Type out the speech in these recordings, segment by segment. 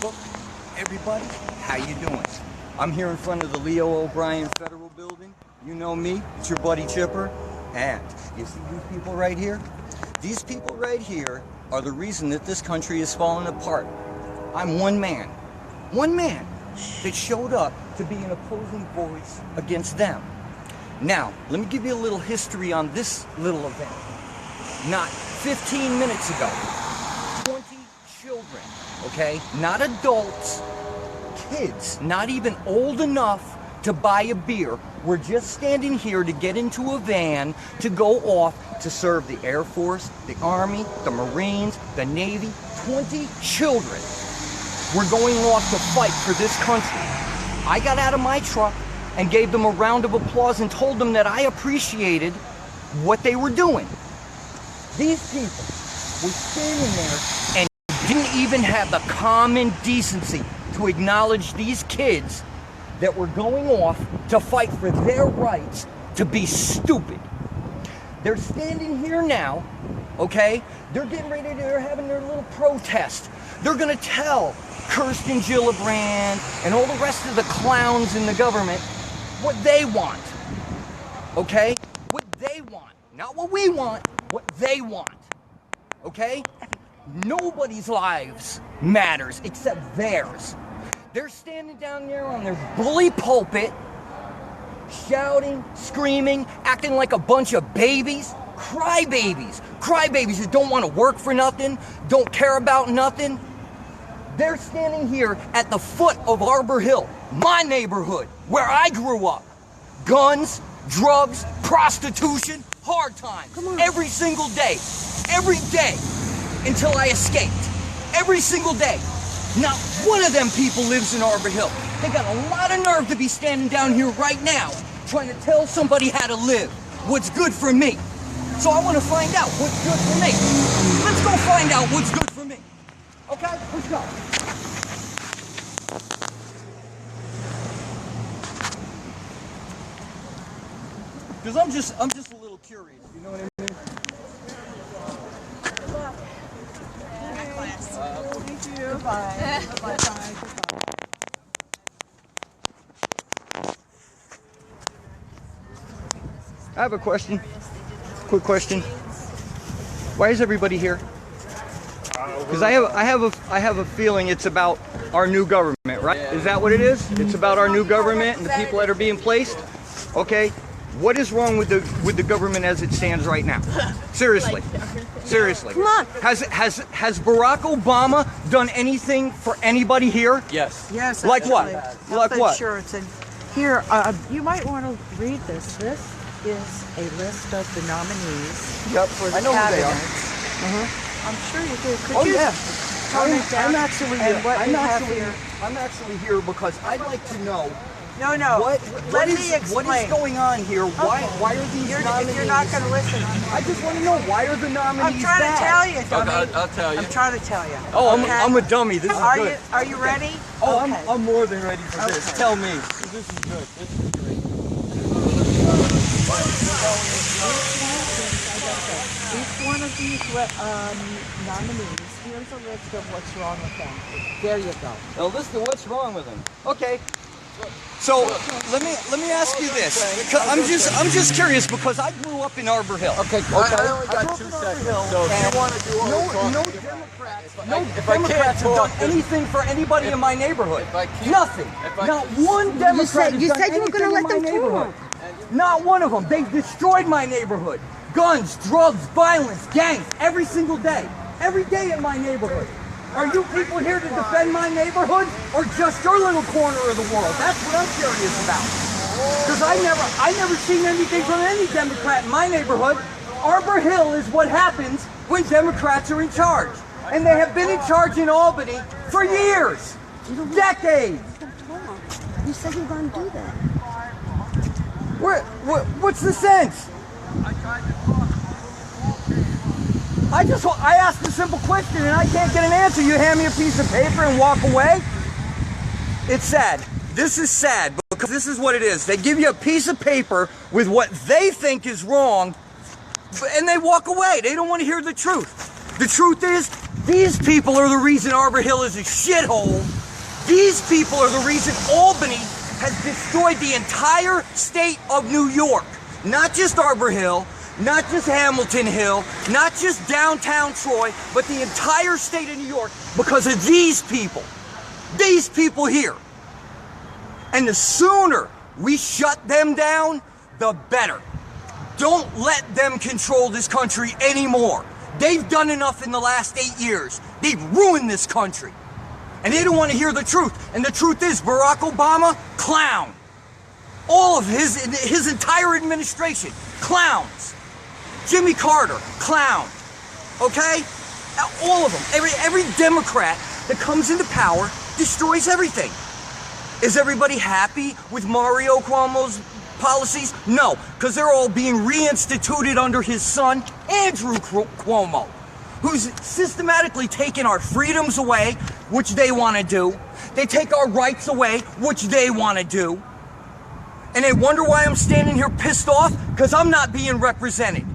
Facebook. Everybody, how you doing? I'm here in front of the Leo O'Brien Federal Building. You know me, it's your buddy Chipper. And you see these people right here? These people right here are the reason that this country is falling apart. I'm one man that showed up to be an opposing voice against them. Now, let me give you a little history on this little event. Not 15 minutes ago, 20 children, okay? Not adults, kids, not even old enough to buy a beer. We're just standing here to get into a van to go off to serve the Air Force, the Army, the Marines, the Navy. 20 children. We're going off to fight for this country. I got out of my truck and gave them a round of applause and told them that I appreciated what they were doing. These people were standing there and didn't even have the common decency to acknowledge these kids that were going off to fight for their rights to be stupid. They're standing here now, okay? They're getting ready, they're having their little protest. They're gonna tell Kirsten Gillibrand and all the rest of the clowns in the government what they want, okay? What they want, not what we want, what they want, okay? Nobody's lives matters except theirs. They're standing down there on their bully pulpit, shouting, screaming, acting like a bunch of babies, crybabies that don't want to work for nothing, don't care about nothing. They're standing here at the foot of Arbor Hill, my neighborhood, where I grew up. Guns, drugs, prostitution, hard times. Every single day, until I escaped. Every single day. Not one of them people lives in Arbor Hill. They got a lot of nerve to be standing down here right now trying to tell somebody how to live, what's good for me. So I want to find out what's good for me. Let's go find out what's good for me. Okay, let's go. Because I'm just a little curious, you know what I mean? Good luck. Thank you. Bye. Bye. I have a question. Quick question. Why is everybody here? Because I have a feeling it's about our new government, right? Is that what it is? It's about our new government and the people that are being placed? Okay. What is wrong with the government as it stands right now? Seriously. Seriously. Come on. Has Barack Obama done anything for anybody here? Yes. Yes. Like what? Actually. Like what? Sure. It's in here. You might want to read this. This is a list of the nominees. Yep. For the I know who they are. I'm sure you do. Could Oh you yeah. tone it down? I'm actually here because I'd like to know. No. Let me explain. What is going on here? Why are these nominees? You're not going to listen. I just want to know, why are the nominees I'm trying to tell you, dummy. Okay, I'll tell you. I'm trying to tell you. Oh, okay? I'm a dummy. This is good. Are you ready? Oh, okay. I'm more than ready for this. Okay. Tell me. This is good. This is great. Each one of these nominees, here's a list of what's wrong with them. There you go. A list of what's wrong with them. Okay. So let me ask you this. I'm just curious because I grew up in Arbor Hill. Okay, I only got 2 seconds. So if you want to do all the talking, no Democrats have done anything for anybody in my neighborhood. Nothing. Not one Democrat has done anything in my neighborhood. Not one of them. They've destroyed my neighborhood. Guns, drugs, violence, gangs, every single day. Every day in my neighborhood. Are you people here to defend my neighborhood or just your little corner of the world? That's what I'm curious about. Because I never seen anything from any Democrat in my neighborhood. Arbor Hill is what happens when Democrats are in charge. And they have been in charge in Albany for years. Decades. You said you were going to do that. What's the sense? I asked a simple question and I can't get an answer. You hand me a piece of paper and walk away? It's sad. This is sad because this is what it is. They give you a piece of paper with what they think is wrong and they walk away. They don't want to hear the truth. The truth is These people are the reason Arbor Hill is a shithole. These people are the reason Albany has destroyed the entire state of New York. Not just Arbor Hill, not just Hamilton Hill, not just downtown Troy, but the entire state of New York because of these people. These people here. And the sooner we shut them down, the better. Don't let them control this country anymore. They've done enough in the last 8 years. They've ruined this country. And they don't want to hear the truth. And the truth is, Barack Obama, clown. All of his entire administration, clowns. Jimmy Carter, clown. Okay? All of them. Every Democrat that comes into power destroys everything. Is everybody happy with Mario Cuomo's policies? No, because they're all being reinstituted under his son, Andrew Cuomo, who's systematically taken our freedoms away, which they want to do. They take our rights away, which they want to do. And they wonder why I'm standing here pissed off? Because I'm not being represented.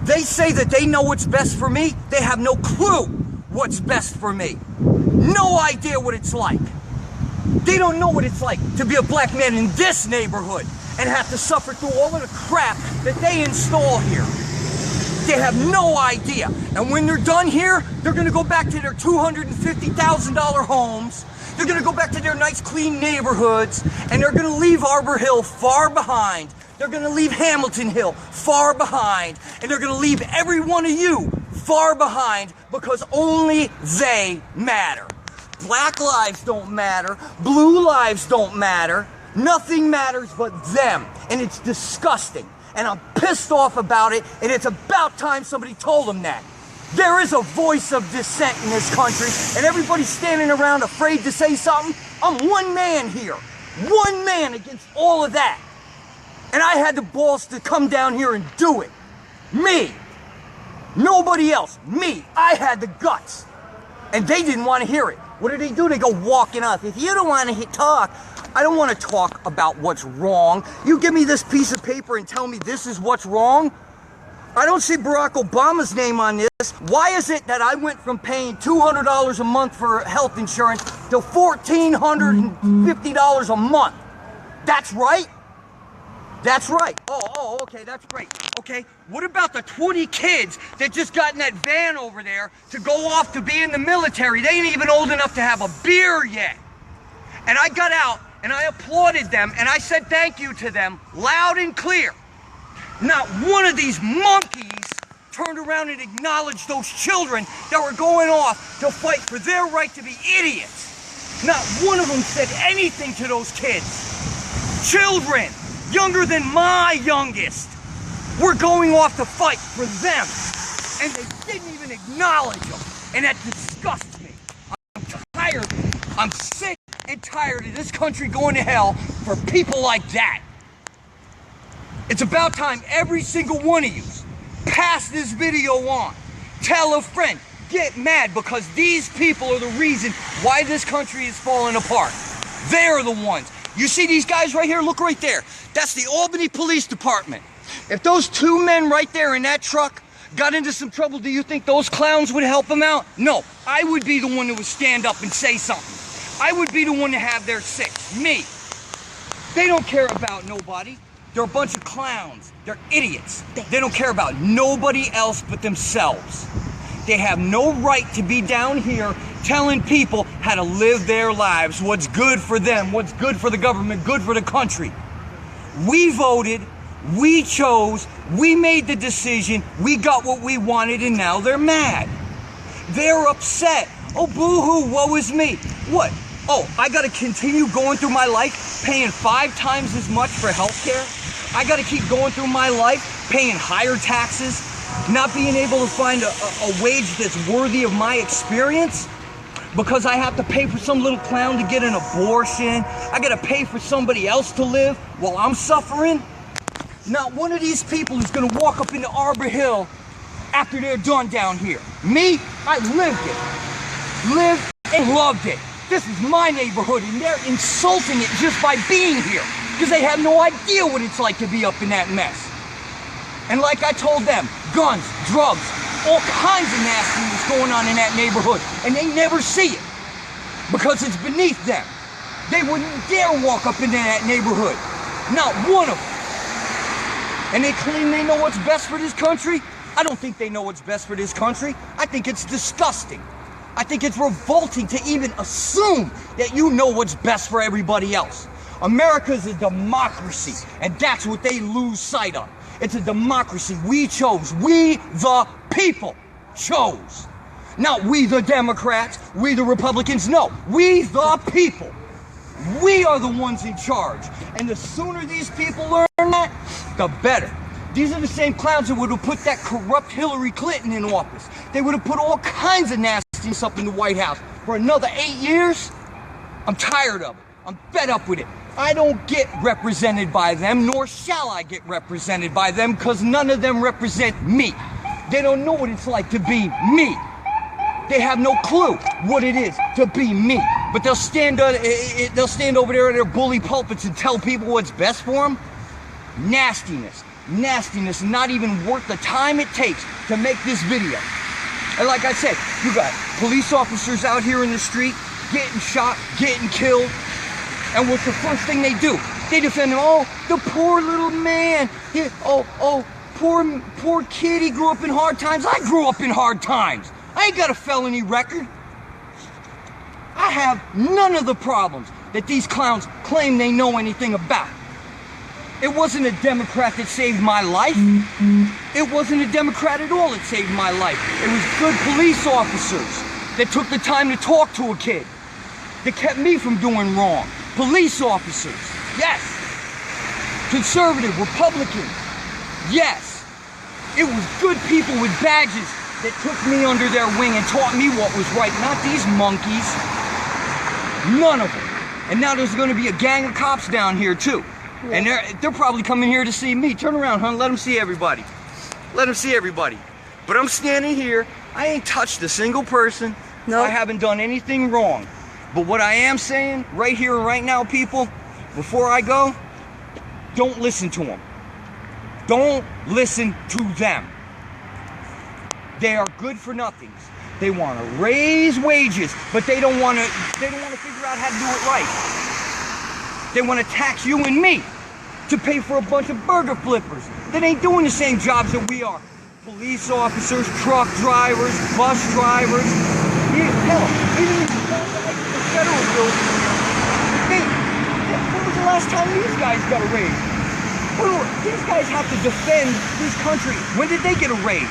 They say that they know what's best for me. They have no clue what's best for me. No idea what it's like. They don't know what it's like to be a black man in this neighborhood and have to suffer through all of the crap that they install here. They have no idea. And when they're done here, they're gonna go back to their $250,000 homes. They're gonna go back to their nice clean neighborhoods, and they're gonna leave Arbor Hill far behind. They're gonna leave Hamilton Hill far behind, and they're gonna leave every one of you far behind because only they matter. Black lives don't matter. Blue lives don't matter. Nothing matters but them. And it's disgusting. And I'm pissed off about it. And it's about time somebody told them that. There is a voice of dissent in this country. And everybody's standing around afraid to say something. I'm one man here. One man against all of that. And I had the balls to come down here and do it. Me. Nobody else. Me. I had the guts. And they didn't want to hear it. What do? They go walking up. If you don't want to talk, I don't want to talk about what's wrong. You give me this piece of paper and tell me this is what's wrong. I don't see Barack Obama's name on this. Why is it that I went from paying $200 a month for health insurance to $1,450 a month? That's right. That's right. Oh, okay, that's great. Okay, what about the 20 kids that just got in that van over there to go off to be in the military? They ain't even old enough to have a beer yet. And I got out and I applauded them and I said thank you to them loud and clear. Not one of these monkeys turned around and acknowledged those children that were going off to fight for their right to be idiots. Not one of them said anything to those kids. Children younger than my youngest were going off to fight for them. And they didn't even acknowledge them. And that disgusts me. I'm tired. I'm sick and tired of this country going to hell for people like that. It's about time every single one of you pass this video on. Tell a friend. Get mad because these people are the reason why this country is falling apart. They're the ones. You see these guys right here? Look right there. That's the Albany Police Department. If those two men right there in that truck got into some trouble, do you think those clowns would help them out? No. I would be the one that would stand up and say something. I would be the one to have their six. Me. They don't care about nobody. They're a bunch of clowns. They're idiots. They don't care about nobody else but themselves. They have no right to be down here telling people how to live their lives, what's good for them, what's good for the government, good for the country. We voted, we chose, we made the decision, we got what we wanted, and now they're mad. They're upset. Oh, boo-hoo, woe is me. What? Oh, I gotta continue going through my life paying 5 times as much for health care? I gotta keep going through my life paying higher taxes, not being able to find a wage that's worthy of my experience? Because I have to pay for some little clown to get an abortion. I gotta pay for somebody else to live while I'm suffering. Not one of these people is gonna walk up into Arbor Hill after they're done down here. Me, I lived it. Lived and loved it. This is my neighborhood and they're insulting it just by being here because they have no idea what it's like to be up in that mess. And like I told them, guns, drugs, all kinds of nastiness going on in that neighborhood, and they never see it because it's beneath them. They wouldn't dare walk up into that neighborhood. Not one of them. And they claim they know what's best for this country? I don't think they know what's best for this country. I think it's disgusting. I think it's revolting to even assume that you know what's best for everybody else. America's a democracy, and that's what they lose sight of. It's a democracy we chose. We, the people, chose. Not we, the Democrats, we, the Republicans. No, we, the people. We are the ones in charge. And the sooner these people learn that, the better. These are the same clowns that would have put that corrupt Hillary Clinton in office. They would have put all kinds of nastiness up in the White House for another 8 years. I'm tired of it. I'm fed up with it. I don't get represented by them, nor shall I get represented by them, because none of them represent me. They don't know what it's like to be me. They have no clue what it is to be me. But they'll stand over there at their bully pulpits and tell people what's best for them. Nastiness. Nastiness, not even worth the time it takes to make this video. And like I said, you got police officers out here in the street getting shot, getting killed. And what's the first thing they do? They defend him. Oh, the poor little man. Poor kid, he grew up in hard times. I grew up in hard times. I ain't got a felony record. I have none of the problems that these clowns claim they know anything about. It wasn't a Democrat that saved my life. It wasn't a Democrat at all that saved my life. It was good police officers that took the time to talk to a kid, that kept me from doing wrong. Police officers, yes. Conservative, Republican, yes. It was good people with badges that took me under their wing and taught me what was right, not these monkeys. None of them. And now there's going to be a gang of cops down here too. And they're probably coming here to see me. Turn around, hon. Let them see everybody. Let them see everybody. But I'm standing here. I ain't touched a single person. No. I haven't done anything wrong. But what I am saying right here and right now, people, before I go, don't listen to them. Don't listen to them. They are good for nothings. They want to raise wages, but they don't want to figure out how to do it right. They want to tax you and me to pay for a bunch of burger flippers that ain't doing the same jobs that we are. Police officers, truck drivers, bus drivers. Hell, even the federal building here. When was the last time these guys got a raise? These guys have to defend this country. When did they get a raise?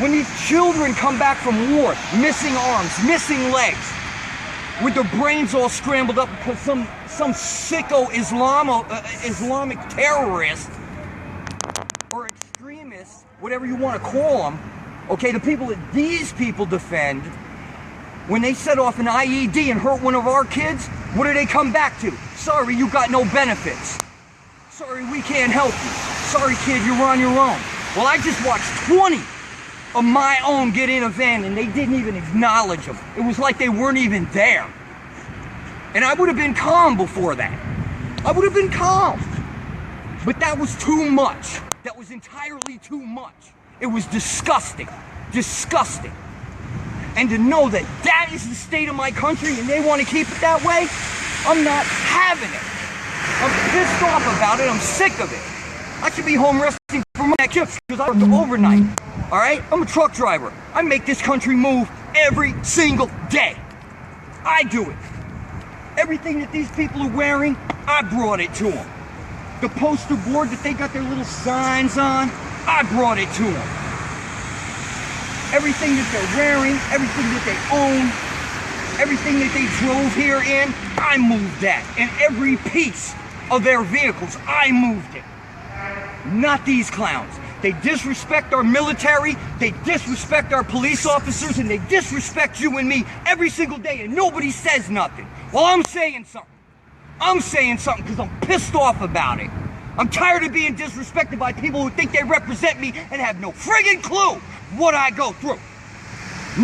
When these children come back from war, missing arms, missing legs, with their brains all scrambled up because some sicko Islamic terrorist or extremist, whatever you want to call them, okay, the people that these people defend, when they set off an IED and hurt one of our kids, what do they come back to? Sorry, you got no benefits. Sorry, we can't help you. Sorry, kid, you're on your own. Well, I just watched 20 of my own get in a van and they didn't even acknowledge them. It was like they weren't even there. And I would have been calm before that. I would have been calm. But that was too much. That was entirely too much. It was disgusting. Disgusting. And to know that that is the state of my country and they want to keep it that way, I'm not having it. I'm pissed off about it. I'm sick of it. I should be home resting from my shift because I worked overnight. All right? I'm a truck driver. I make this country move every single day. I do it. Everything that these people are wearing, I brought it to them. The poster board that they got their little signs on, I brought it to them. Everything that they're wearing, everything that they own, everything that they drove here in, I moved that. And every piece of their vehicles, I moved it. Not these clowns. They disrespect our military, they disrespect our police officers, and they disrespect you and me every single day, and nobody says nothing. Well, I'm saying something. I'm saying something because I'm pissed off about it. I'm tired of being disrespected by people who think they represent me and have no friggin' clue what I go through.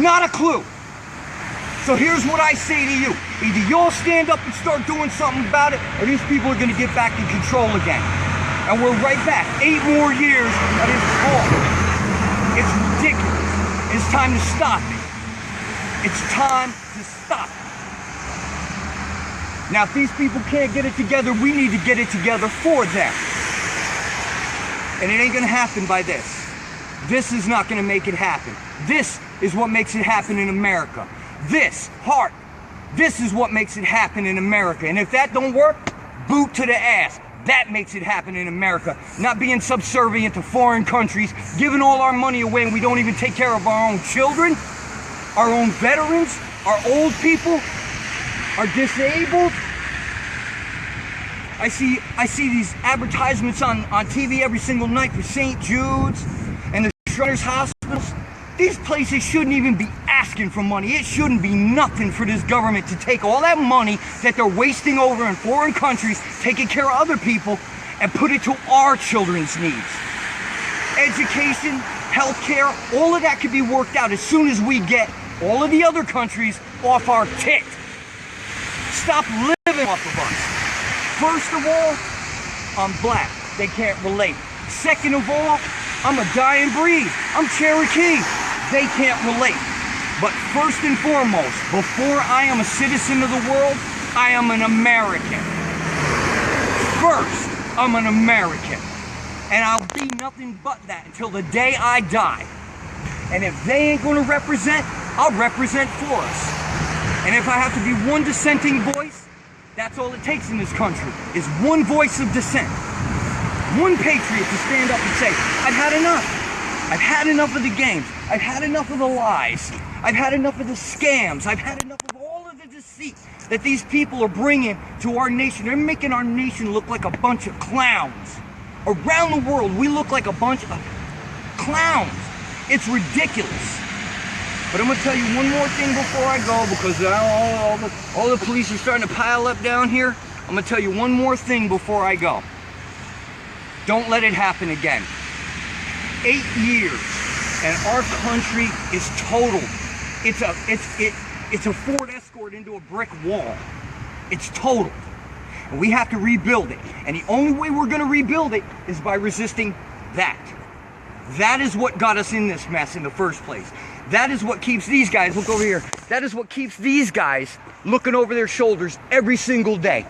Not a clue. So here's what I say to you. Either y'all stand up and start doing something about it, or these people are gonna get back in control again. And we're right back. 8 more years of this talk. It's ridiculous. It's time to stop it. It's time to stop it. Now, if these people can't get it together, we need to get it together for them. And it ain't gonna happen by this. This is not gonna make it happen. This is what makes it happen in America. This is what makes it happen in America. And if that don't work, boot to the ass. That makes it happen in America. Not being subservient to foreign countries, giving all our money away, and we don't even take care of our own children, our own veterans, our old people, our disabled. I see these advertisements on TV every single night for St. Jude's and the Shriners Hospitals. These places shouldn't even be asking for money. It shouldn't be nothing for this government to take all that money that they're wasting over in foreign countries, taking care of other people, and put it to our children's needs. Education, healthcare, all of that could be worked out as soon as we get all of the other countries off our tit. Stop living off of us. First of all, I'm black. They can't relate. Second of all, I'm a dying breed. I'm Cherokee. They can't relate. But first and foremost, before I am a citizen of the world, I am an American. First, I'm an American. And I'll be nothing but that until the day I die. And if they ain't gonna represent, I'll represent for us. And if I have to be one dissenting voice, that's all it takes in this country, is one voice of dissent. One patriot to stand up and say, I've had enough. I've had enough of the games. I've had enough of the lies. I've had enough of the scams. I've had enough of all of the deceit that these people are bringing to our nation. They're making our nation look like a bunch of clowns. Around the world, we look like a bunch of clowns. It's ridiculous. But I'm going to tell you one more thing before I go, because all the police are starting to pile up down here. I'm going to tell you one more thing before I go. Don't let it happen again. 8 years, and our country is totaled. It's a Ford Escort into a brick wall. It's totaled. And we have to rebuild it. And the only way we're going to rebuild it is by resisting that. That is what got us in this mess in the first place. That is what keeps these guys, look over here, that is what keeps these guys looking over their shoulders every single day.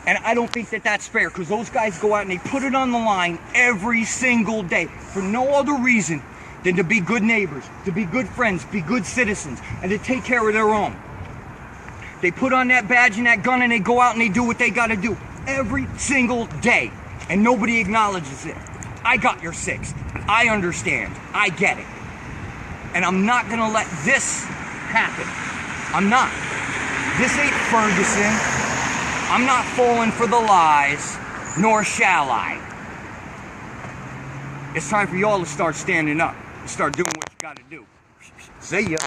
And I don't think that that's fair, because those guys go out and they put it on the line every single day for no other reason than to be good neighbors, to be good friends, be good citizens, and to take care of their own. They put on that badge and that gun and they go out and they do what they gotta do every single day, and nobody acknowledges it. I got your six. I understand. I get it. And I'm not gonna let this happen. I'm not. This ain't Ferguson. I'm not falling for the lies, nor shall I. It's time for y'all to start standing up and start doing what you gotta do. See ya.